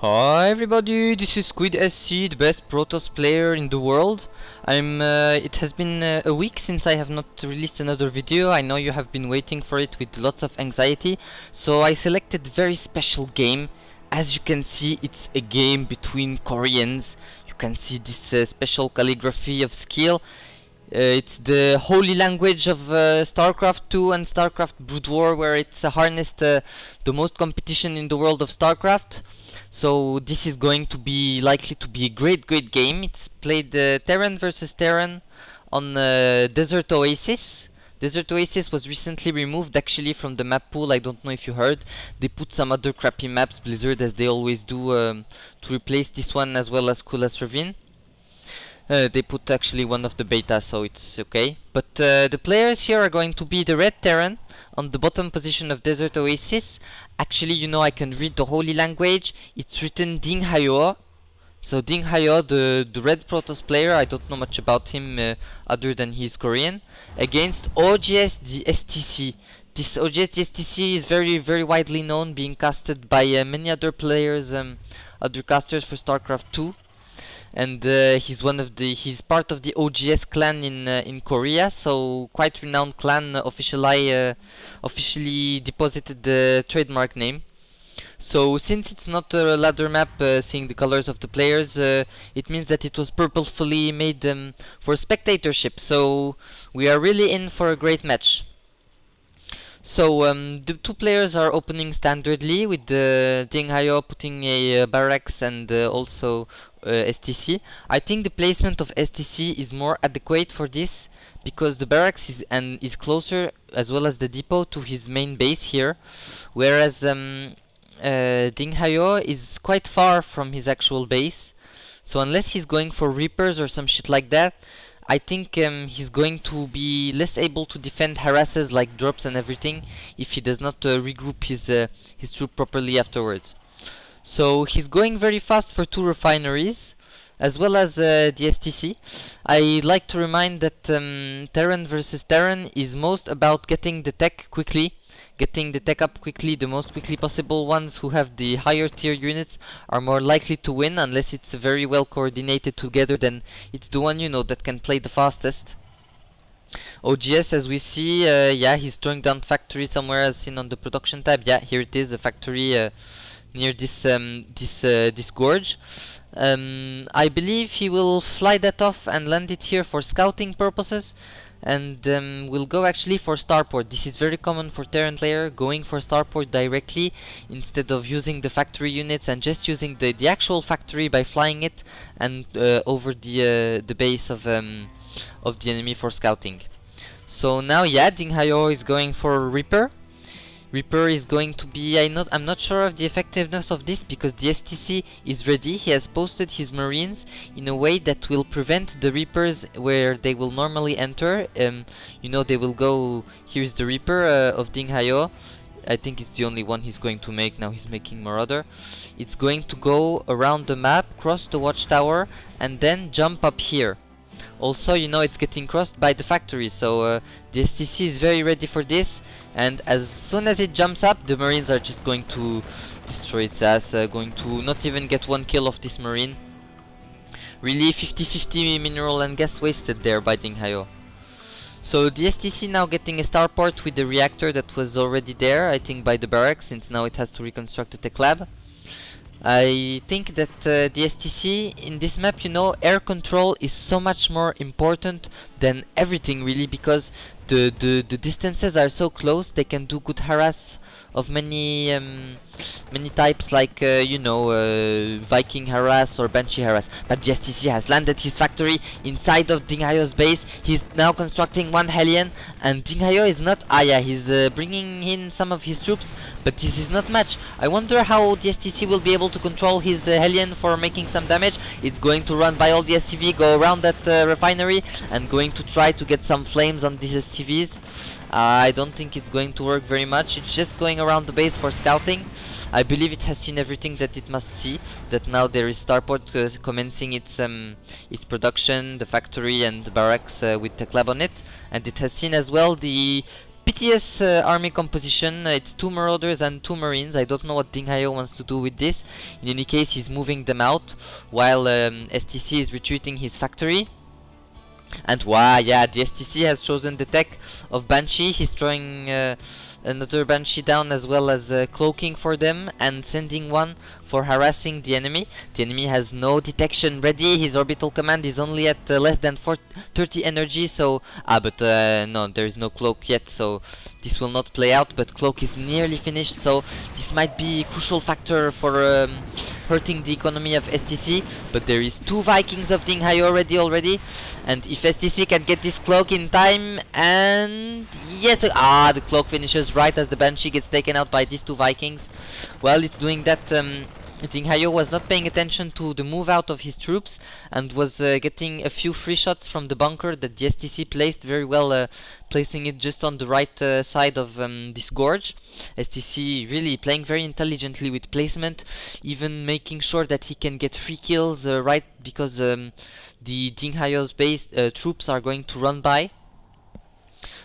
Hi everybody, this is SquidSC, the best Protoss player in the world. It has been a week since I have not released another video. I know you have been waiting for it with lots of anxiety. So I selected a very special game. As you can see, it's a game between Koreans. You can see this special calligraphy of skill. It's the holy language of Starcraft 2 and Starcraft Brood War, where it's harnessed the most competition in the world of Starcraft. So this is going to be likely to be a great game. It's played Terran versus Terran on Desert Oasis. Desert Oasis was recently removed actually from the map pool. I don't know if you heard. They put some other crappy maps, Blizzard, as they always do, to replace this one, as well as Kulas Ravine. They put actually one of the beta, so it's okay. But the players here are going to be the Red Terran on the bottom position of Desert Oasis. Actually, you know, I can read the holy language. It's written Ding Hayo. So Ding Hayo, the Red Protoss player, I don't know much about him other than he's Korean. Against oGsTheStC. This oGsTSC is very widely known, being casted by many other players, other casters for Starcraft 2. And he's part of the oGs clan in Korea, so quite renowned clan. Officially deposited the trademark name. So since it's not a ladder map, seeing the colors of the players, it means that it was purposefully made for spectatorship. So we are really in for a great match. So the two players are opening standardly, with Ding Hayo putting a barracks and also STC. I think the placement of STC is more adequate for this, because the barracks is closer, as well as the depot, to his main base here, whereas Ding Hayo is quite far from his actual base. So unless he's going for Reapers or some shit like that, I think he's going to be less able to defend harasses like drops and everything if he does not regroup his troop properly afterwards. So he's going very fast for 2 refineries, as well as the STC. I like to remind that Terran versus Terran is most about getting the tech quickly, getting the tech up quickly, the most quickly possible. Ones who have the higher tier units are more likely to win, unless it's very well coordinated together. Then it's the one, you know, that can play the fastest. oGs, as we see, yeah, he's throwing down factory somewhere, as seen on the production tab. Yeah, here it is, a factory near this gorge. I believe he will fly that off and land it here for scouting purposes, and we'll go actually for starport. This is very common for Terran player, going for starport directly instead of using the factory units and just using the actual factory by flying it and over the base of the enemy for scouting. So now, yeah, Ding Hayo is going for Reaper. Reaper is going to be, I'm not sure of the effectiveness of this, because the STC is ready. He has posted his marines in a way that will prevent the Reapers where they will normally enter. You know, they will go, here's the Reaper of Ding Hayo. I think it's the only one he's going to make. Now he's making Marauder. It's going to go around the map, cross the watchtower, and then jump up here. Also, you know, it's getting crossed by the factory, so the STC is very ready for this, and as soon as it jumps up, the marines are just going to destroy its ass, going to not even get 1 kill of this marine. Really 50-50 mineral and gas wasted there by Ding Hayo. So the STC now getting a starport with the reactor that was already there, I think by the barracks, since now it has to reconstruct the tech lab. I think that the STC in this map, you know, air control is so much more important than everything, really, because the distances are so close. They can do good harass of many types, like you know, Viking harass or Banshee harass. But the STC has landed his factory inside of Ding Hayo's base. He's now constructing 1 Hellion, and Ding Hayo is not he's bringing in some of his troops, but this is not much. I wonder how the STC will be able to control his Hellion for making some damage. It's going to run by all the SCV, go around that refinery, and going to try to get some flames on these SCVs. I don't think it's going to work very much. It's just going around the base for scouting. I believe it has seen everything that it must see. That now there is starport commencing its production, the factory and the barracks with tech lab on it, and it has seen as well the piteous army composition. It's 2 Marauders and 2 Marines. I don't know what Ding Hayo wants to do with this. In any case, he's moving them out while STC is retreating his factory. And wow, yeah, the STC has chosen the tech of Banshee. He's throwing another Banshee down, as well as cloaking for them, and sending one for harassing the enemy. The enemy has no detection ready. His orbital command is only at less than 30 energy, so but no, there is no cloak yet, so this will not play out. But cloak is nearly finished, so this might be a crucial factor for hurting the economy of STC. But there is 2 Vikings of Ding Hayo already, and if STC can get this cloak in time, and yes, the cloak finishes right as the Banshee gets taken out by these 2 Vikings. While it's doing that, Ding Hayo was not paying attention to the move out of his troops, and was getting a few free shots from the bunker that the STC placed very well, placing it just on the right side of this gorge. STC really playing very intelligently with placement, even making sure that he can get free kills right, because the Ding Hayo's base troops are going to run by.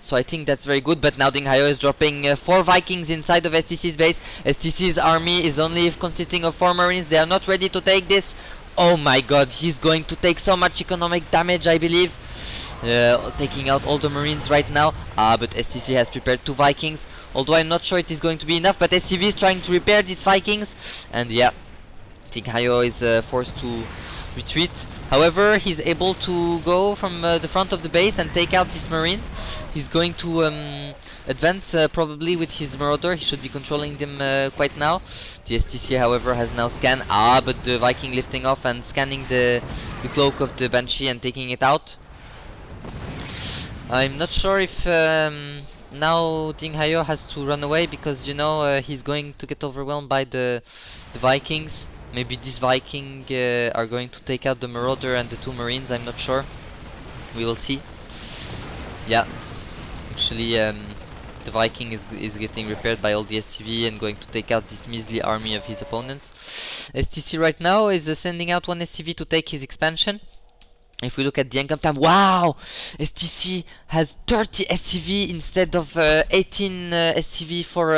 So I think that's very good. But now Ding Hayo is dropping 4 Vikings inside of STC's base. STC's army is only consisting of 4 Marines. They are not ready to take this. Oh my god, he's going to take so much economic damage, I believe. Taking out all the Marines right now. But STC has prepared 2 Vikings. Although I'm not sure it is going to be enough. But SCV is trying to repair these Vikings. And yeah, Ding Hayo is forced to retreat. However, he's able to go from the front of the base and take out this Marine. He's going to advance probably with his Marauder. He should be controlling them quite now. The STC, however, has now scanned. But the Viking lifting off and scanning the cloak of the Banshee and taking it out. I'm not sure if now Ding Hayo has to run away, because, you know, he's going to get overwhelmed by the Vikings. Maybe these Viking are going to take out the Marauder and the 2 Marines. I'm not sure. We will see. Yeah, actually the Viking is getting repaired by all the SCV and going to take out this measly army of his opponents. STC right now is sending out 1 SCV to take his expansion. If we look at the income time, wow! STC has 30 SCV instead of 18 SCV for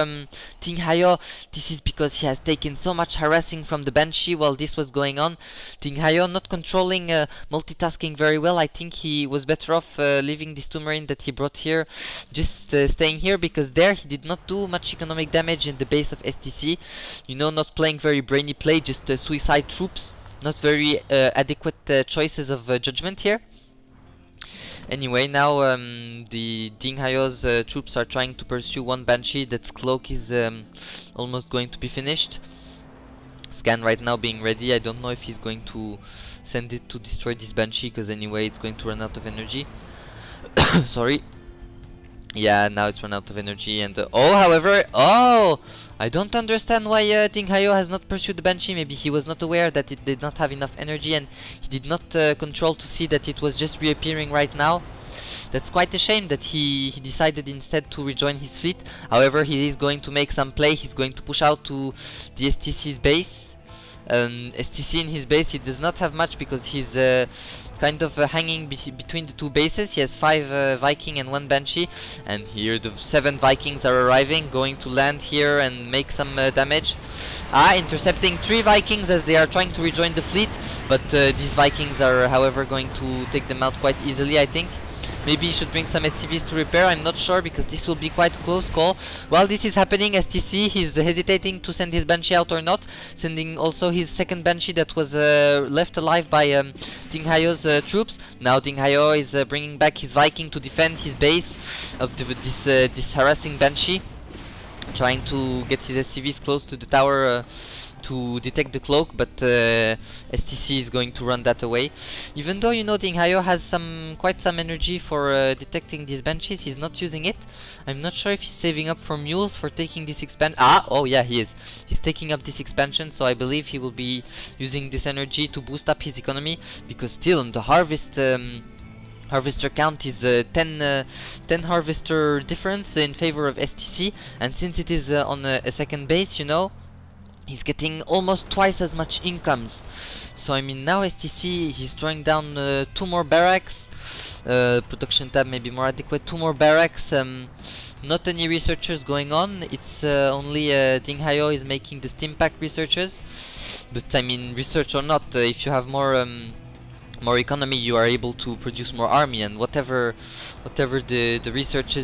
Ding Hayo. This is because he has taken so much harassing from the Banshee while this was going on. Ding Hayo not controlling multitasking very well. I think he was better off leaving these 2 Marines that he brought here, just staying here, because there he did not do much economic damage in the base of STC. You know, not playing very brainy play, just suicide troops. Not very adequate choices of judgment here. Anyway, now the Ding Hayo's troops are trying to pursue 1 Banshee. That's cloak is almost going to be finished. Scan right now being ready. I don't know if he's going to send it to destroy this Banshee, because anyway it's going to run out of energy. Sorry. Yeah, now it's run out of energy. And however, I don't understand why Ding Hayo has not pursued the Banshee. Maybe he was not aware that it did not have enough energy, and he did not control to see that it was just reappearing right now. That's quite a shame that he decided instead to rejoin his fleet. However, he is going to make some play. He's going to push out to the STC's base. STC in his base, he does not have much, because he's kind of hanging between the 2 bases. He has 5 Viking and 1 Banshee, and here the 7 Vikings are arriving, going to land here and make some damage. Intercepting 3 Vikings as they are trying to rejoin the fleet, but these Vikings are, however, going to take them out quite easily, I think. Maybe he should bring some SCVs to repair, I'm not sure, because this will be quite a close call. While this is happening, STC, he's hesitating to send his Banshee out or not, sending also his 2nd Banshee that was left alive by Ding Hayo's troops. Now Ding Hayo is bringing back his Viking to defend his base of this harassing Banshee, trying to get his SCVs close to the tower to detect the cloak, but STC is going to run that away. Even though, you know, Ding Hayo has quite some energy for detecting these Banshees, he's not using it. I'm not sure if he's saving up for mules for taking this expansion. Oh yeah, he is. He's taking up this expansion, so I believe he will be using this energy to boost up his economy, because still on the harvester count is 10 harvester difference in favor of STC, and since it is on a 2nd base, you know, he's getting almost twice as much incomes. So I mean, now STC, he's throwing down 2 more barracks. production tab may be more adequate. 2 more barracks. Not any researchers going on. It's only Ding Hayo is making the steam pack researchers. But I mean, research or not, if you have more economy, you are able to produce more army, and whatever the researches